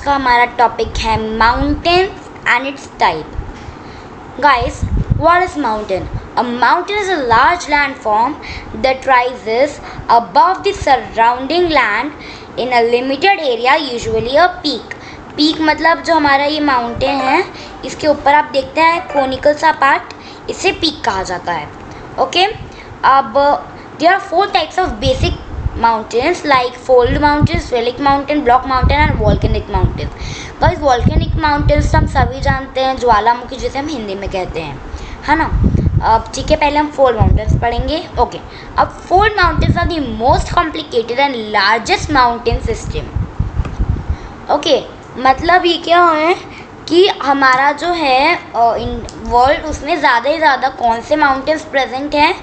का हमारा टॉपिक है mountains and it's type. Guys, what is mountain? A mountain is a large landform that rises above the surrounding land in a limited area, usually a peak. Peak मतलब जो हमारा ये mountain है इसके ऊपर आप देखते हैं कोनिकल सा पार्ट, इसे पीक कहा जाता है. ओके, अब there are 4 types of basic mountains like fold mountains, relic mountain, block mountain and volcanic mountains. Guys volcanic mountains हम सभी जानते हैं, ज्वालामुखी जिसे हम हिंदी में कहते हैं, है ना. अब ठीक है, पहले हम fold mountains पढ़ेंगे. ओके, अब fold mountains are the most complicated and largest mountain system. Okay, मतलब ये क्या है कि हमारा जो है इन वर्ल्ड उसमें ज़्यादा ही ज़्यादा कौन से माउंटेन्स प्रेजेंट हैं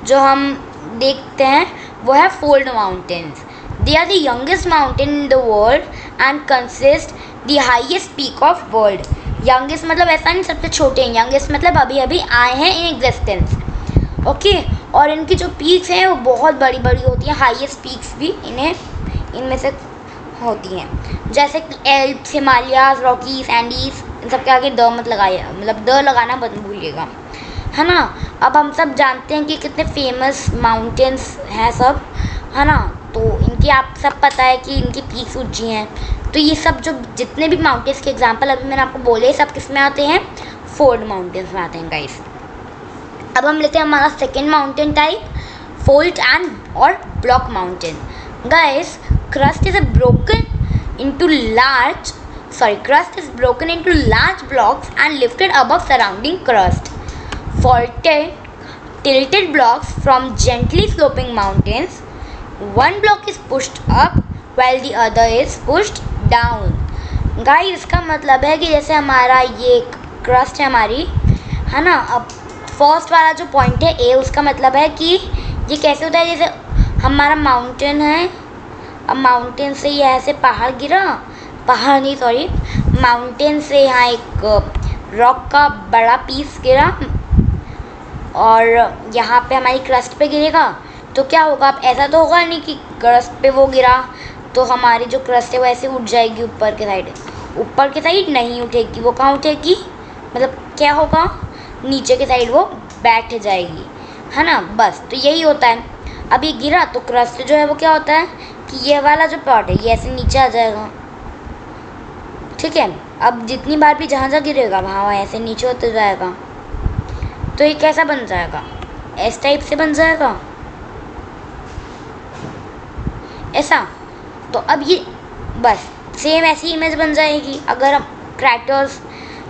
जो हम देखते हैं, वो है fold mountains. They are the youngest mountain in the world and consist the highest peak of world. Youngest मतलब ऐसा नहीं सबसे छोटे हैं, यंगेस्ट मतलब अभी अभी आए हैं इन एग्जिस्टेंस. ओके, और इनकी जो पीक्स हैं वो बहुत बड़ी बड़ी होती हैं. हाईएस्ट पीक्स भी इनमें से होती हैं, जैसे एल्प्स, हिमालयाज, रॉकीज, एंडीज. इन सब के आगे द मत लगाइए, मतलब द लगाना मत भूलिएगा, है ना. अब हम सब जानते हैं कि कितने फेमस माउंटेन्स हैं सब, है ना. तो इनकी आप सब पता है कि इनकी पीक्स ऊंची हैं. तो ये सब जो जितने भी माउंटेन्स के एग्जांपल अभी मैंने आपको बोले सब किस में आते हैं, फोल्ड माउंटेन्स में आते हैं गाइस. अब हम लेते हैं हमारा second mountain type, fold and और block mountain. Guys, crust is broken into large blocks and lifted above surrounding crust. Faulted, tilted blocks from gently sloping mountains. One block is pushed up while the other is pushed down. Guys, इसका मतलब है कि जैसे हमारा ये crust है हमारी, है ना. अब फर्स्ट वाला जो पॉइंट है ए, उसका मतलब है कि ये कैसे होता है, जैसे हमारा माउंटेन है. अब माउंटेन से ये ऐसे पहाड़ गिरा, पहाड़ नहीं सॉरी, माउंटेन से यहाँ एक रॉक का बड़ा पीस गिरा और यहाँ पे हमारी क्रस्ट पे गिरेगा तो क्या होगा. अब ऐसा तो होगा नहीं कि क्रस्ट पे वो गिरा तो हमारी जो क्रस्ट है वो ऐसे उठ जाएगी ऊपर के साइड नहीं उठेगी. वो कहाँ उठेगी, मतलब क्या होगा, नीचे के साइड वो बैठ जाएगी, है ना. बस तो यही होता है. अब ये गिरा तो क्रस्ट जो है वो क्या होता है कि ये वाला जो पार्ट है ये ऐसे नीचे आ जाएगा, ठीक है. अब जितनी बार भी जहाँ गिरेगा वहाँ ऐसे नीचे होते जाएगा. तो ये कैसा बन जाएगा, इस टाइप से बन जाएगा ऐसा. तो अब ये बस सेम ऐसी इमेज बन जाएगी अगर हम क्रैटर्स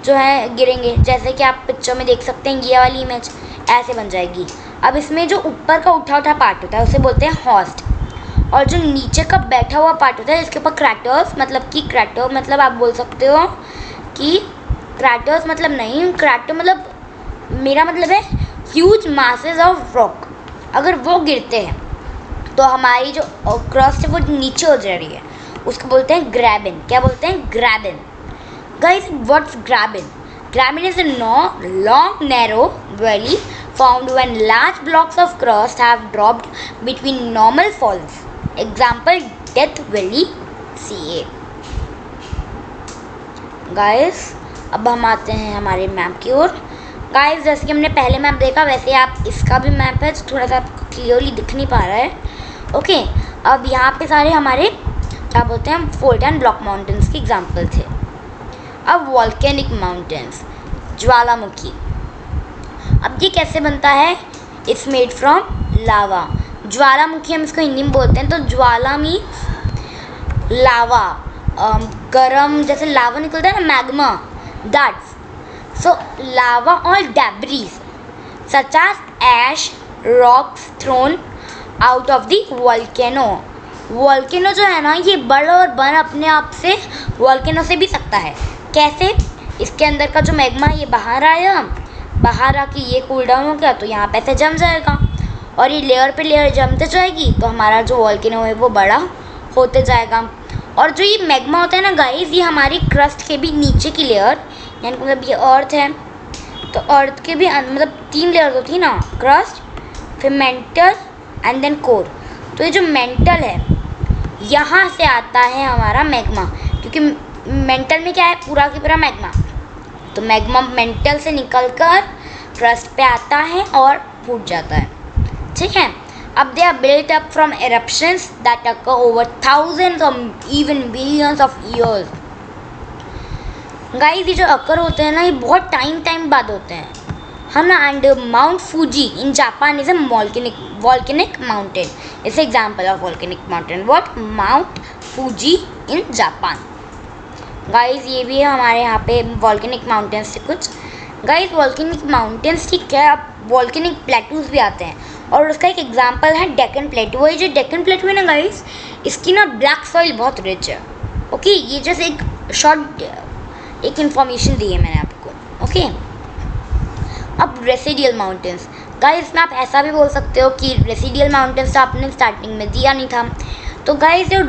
जो है गिरेंगे, जैसे कि आप पिक्चर में देख सकते हैं ये वाली इमेज ऐसे बन जाएगी. अब इसमें जो ऊपर का उठा पार्ट होता है उसे बोलते हैं हॉस्ट, और जो नीचे का बैठा हुआ पार्ट होता है इसके ऊपर क्रैटर्स, मतलब कि क्रैटर मतलब आप बोल सकते हो कि क्रैटर्स मतलब नहीं, क्रैटर मतलब मेरा मतलब है ह्यूज मासेस ऑफ रॉक. अगर वो गिरते हैं तो हमारी जो क्रस्ट है वो नीचे हो जा रही है, उसको बोलते हैं ग्रैबिन. क्या बोलते हैं, graben. Guys, what's graben? Graben is a long narrow valley formed when large blocks of crust have dropped between normal falls. Example, Death Valley, CA. Guys, अब हम आते हैं हमारे मैप की ओर. गाइस, जैसे कि हमने पहले मैप देखा वैसे आप इसका भी मैप है जो थोड़ा सा आपको क्लियरली दिख नहीं पा रहा है. ओके, अब यहाँ पे सारे हमारे क्या बोलते हैं फोल्ड एंड ब्लॉक माउंटेन्स के एग्जाम्पल थे. अब वॉल्केनिक माउंटेन्स, ज्वालामुखी. अब ये कैसे बनता है, इट्स मेड फ्रॉम लावा. ज्वालामुखी हम इसको हिंदी में बोलते हैं. तो ज्वाला मीन्स लावा, गरम जैसे लावा निकलता है ना, मैग्मा, दैट्स. सो लावा और debris such as ash rocks thrown out of the volcano. Volcano जो है ना ये बढ़ और बन अपने आप से वॉल्केनो से भी सकता है. कैसे, इसके अंदर का जो मैग्मा ये बाहर आया, बाहर आके ये कूल डाउन हो गया तो यहाँ पे ऐसे जम जाएगा और ये लेयर पे लेयर जमते जाएगी तो हमारा जो वॉल्केनो है वो बड़ा होते जाएगा. और जो ये मैग्मा होता है ना गाइस, ये हमारी क्रस्ट के भी नीचे की लेयर, यानी मतलब ये अर्थ है तो अर्थ के भी मतलब 3 लेयर होती है ना, क्रस्ट, फिर मेंटल एंड देन कोर. तो ये जो मेंटल है यहाँ से आता है हमारा मैग्मा, क्योंकि मेंटल में क्या है, पूरा की पूरा मैग्मा। तो मैग्मा मेंटल से निकलकर क्रस्ट पे आता है और फूट जाता है, ठीक है। अब they are built up from eruptions that occur over thousands or even billions of years। Guys ये जो अकर होते हैं ना, ये बहुत टाइम बाद होते हैं, है ना। And mount Fuji in Japan is a volcanic mountain. It's example of volcanic mountain. What? Mount Fuji in Japan. Guys ये भी है हमारे यहाँ पे वॉल्केनिक माउंटेन्स से कुछ। गाइस वॉल्केनिक माउंटेन्स की क्या, वॉल्केनिक प्लेटूज भी आते हैं, और उसका एक एग्जांपल है डेक्कन प्लेटू। ये जो डेक्कन प्लेटू है ना गाइस, इसकी ना ब्लैक सॉइल बहुत रिच है। ओके, ये जैसे एक शॉर्ट एक इन्फॉर्मेशन दी है मैंने आपको। ओके, अब रेसिडियल माउंटेन्स। गाइस इसमें आप ऐसा भी बोल सकते हो कि रेसिडियल माउंटेन्स तो आपने स्टार्टिंग में दिया नहीं था। तो गाइस जो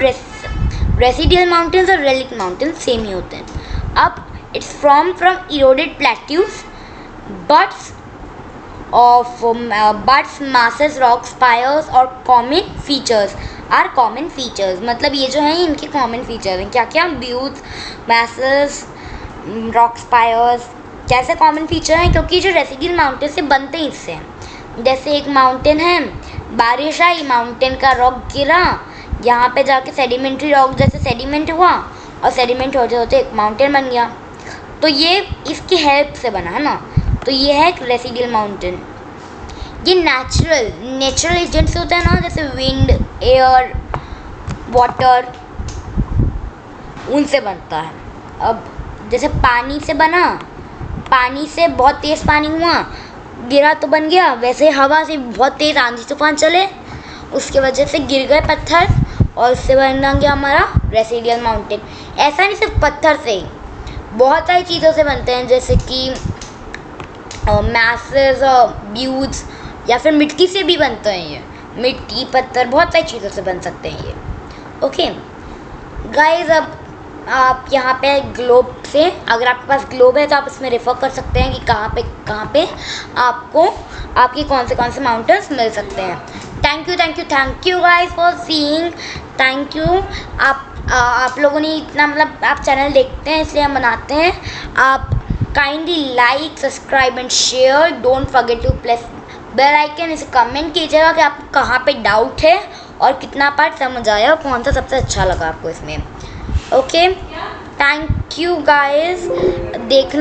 रेसिडियल माउंटेन्स और रेलिक माउंटेन्स सेम ही होते हैं। अब it's from eroded plateaus, buttes of masses, rock spires और common features are common features। मतलब ये जो है इनके कॉमन फीचर हैं। क्या क्या? Views, masses, rock spires. कैसे कॉमन फीचर हैं? क्योंकि जो रेसिडियल माउंटेन से बनते हैं इससे। जैसे एक माउंटेन है, बारिश आई, माउंटेन का रॉक गिरा, यहाँ पे जाके सेडिमेंट्री रॉक जैसे सेडिमेंट हुआ, और सेडिमेंट होते होते एक माउंटेन बन गया। तो ये इसकी हेल्प से बना है ना। तो ये है एक रेसिडियल माउंटेन। ये नेचुरल एजेंट्स होते हैं ना, जैसे विंड, एयर, वाटर, उनसे बनता है। अब जैसे पानी से बना, पानी से बहुत तेज़ पानी हुआ, गिरा तो बन गया। वैसे हवा से बहुत तेज़ आंधी तूफान चले, उसके वजह से गिर गए पत्थर, और उससे बन गया हमारा रेसिडियल माउंटेन। ऐसा नहीं सिर्फ पत्थर से ही, बहुत सारी चीज़ों से बनते हैं, जैसे कि मैसेस, ब्यूज, या फिर मिट्टी से भी बनते हैं। ये मिट्टी, पत्थर, बहुत सारी चीज़ों से बन सकते हैं ये। ओके गाइस, अब आप यहाँ पे ग्लोब से, अगर आपके पास ग्लोब है तो आप इसमें रेफर कर सकते हैं कि कहाँ पे आपको आपकी कौन से माउंटेन्स मिल सकते हैं। Thank you guys for seeing. Thank you. आप लोगों ने इतना, मतलब आप चैनल देखते हैं इसलिए हम बनाते हैं। आप kindly like, subscribe and share. Don't forget to press bell icon. इसे कमेंट कीजिएगा कि आपको कहाँ पे डाउट है और कितना पार्ट समझ आया और कौन सा सबसे अच्छा लगा आपको इसमें। Okay, thank you guys. देखना